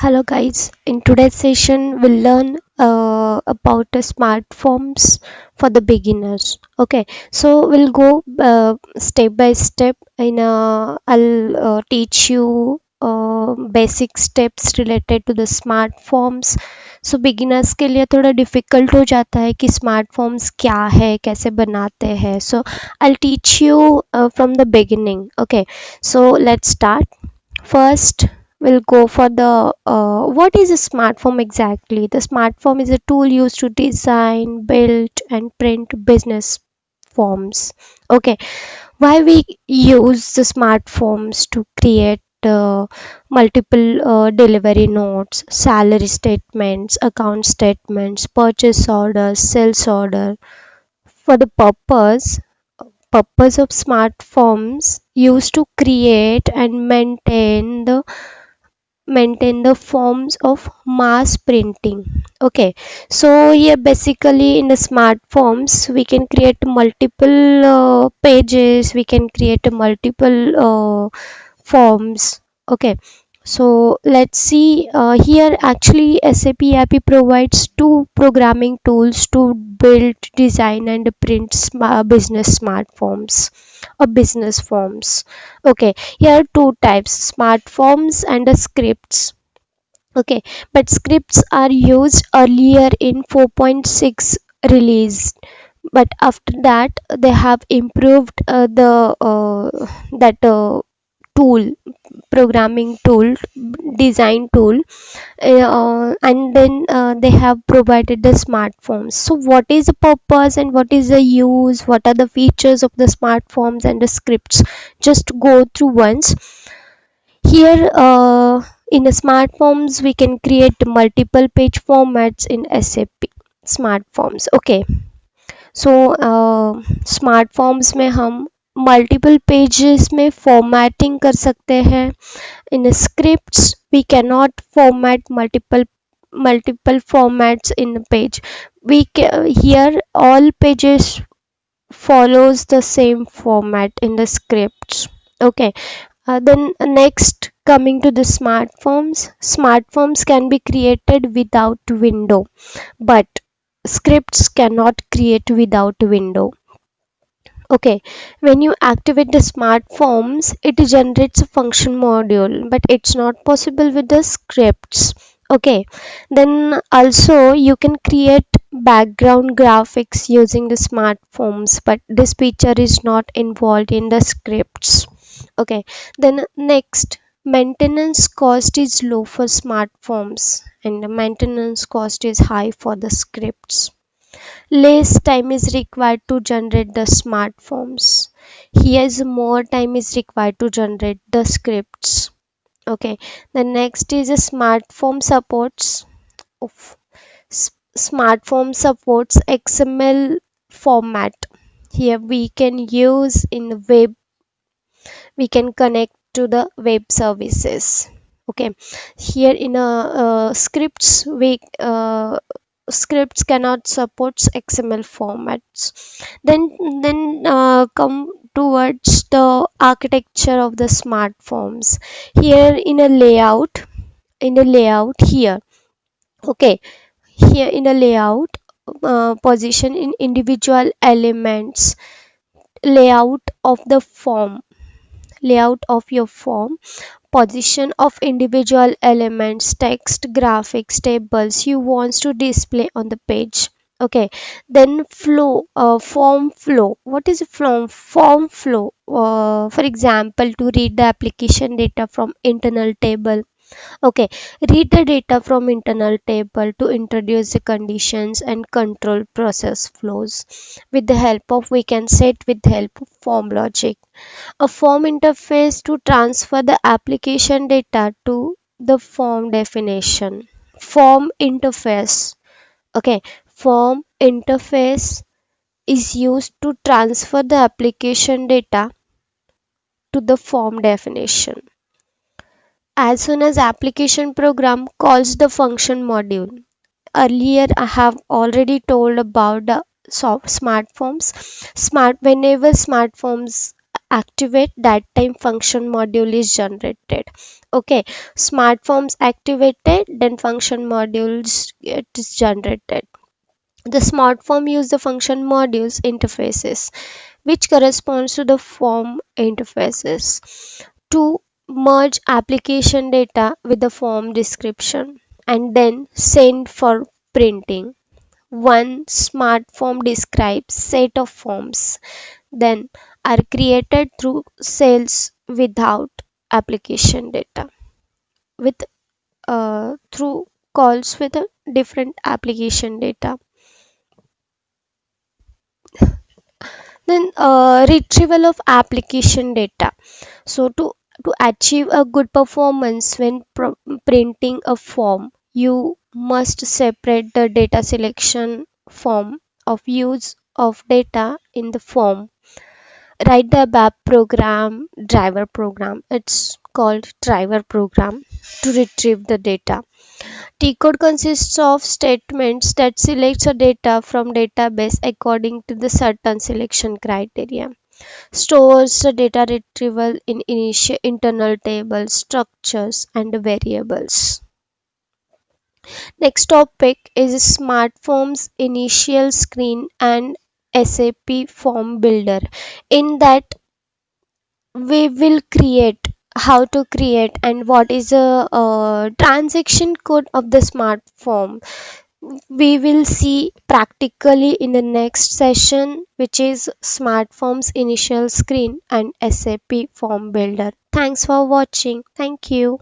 Hello guys, in today's session we'll learn about the smart forms for the beginners. Okay, so we'll go step by step. I'll teach you basic steps related to the smart forms. So beginners के लिए थोड़ा difficult हो जाता है कि smart forms क्या है, कैसे बनाते हैं. So I'll teach you from the beginning. Okay, so let's start. First, we'll go for the what is a smart form exactly. The smart form is a tool used to design, build and print business forms. Okay, why we use the smart forms to create multiple delivery notes, salary statements, account statements, purchase orders, sales order. For the purpose of smart forms used to create and maintain the forms of mass printing. Okay, so here basically in the smart forms we can create multiple pages, we can create multiple forms. Okay, so let's see here actually SAP API provides two programming tools to build, design and print business smart forms or business forms. Okay, here are two types, smart forms and the scripts. Okay, but scripts are used earlier in 4.6 release, but after that they have improved the that tool, programming tool, design tool, and then they have provided the smartphones. So what is the purpose and what is the use, what are the features of the smartphones and the scripts, just go through once. Here in the smart forms we can create multiple page formats in SAP smart forms. Okay, so smart forms में हम multiple pages में formatting कर सकते हैं. इन scripts we cannot format multiple formats in a page. Here all pages follows the same format in the scripts. Okay, then next coming to the smart forms can be created without window, but scripts cannot create without window. Okay, when you activate the smart forms, it generates a function module, but it's not possible with the scripts. Okay, then also you can create background graphics using the smart forms, but this feature is not involved in the scripts. Okay, then next, maintenance cost is low for smart forms and the maintenance cost is high for the scripts. Less time is required to generate the smart forms. Here's more time is required to generate the scripts. Okay, the next is a smart form supports of smart form supports XML format. Here we can use in the web, we can connect to the web services. Okay, here in a scripts cannot support XML formats. Then come towards the architecture of the smart forms. Here in a layout here. Okay, here in a layout, position in individual elements, layout of the form, layout of your form, position of individual elements, text, graphics, tables you want to display on the page. Okay, then flow, form flow. What is form flow? For example, to read the application data from internal table. Okay, read the data from internal table to introduce the conditions and control process flows. With the help of, we can set with the help of form logic. A form interface to transfer the application data to the form definition. Form interface. Okay, form interface is used to transfer the application data to the form definition. As soon as application program calls the function module. Earlier I have already told about the smart forms. Whenever smart forms activate, that time function module is generated. Okay, smart forms activated, then function modules it is generated. The smart form use the function modules interfaces which corresponds to the form interfaces to merge application data with the form description and then send for printing. One smart form describes set of forms then are created through cells without application data with through calls with a different application data. Then retrieval of application data. So to achieve a good performance when printing a form, you must separate the data selection form of use of data in the form. Write the ABAP program, driver program. It's called driver program to retrieve the data. T-code consists of statements that selects a data from database according to the certain selection criteria. Stores the data retrieval in initial internal tables, structures, and variables. Next topic is Smart Forms Initial Screen and SAP Form Builder. In that we will create how to create and what is the transaction code of the smart form. We will see practically in the next session, which is smart forms initial screen and SAP form builder. Thanks for watching. Thank you.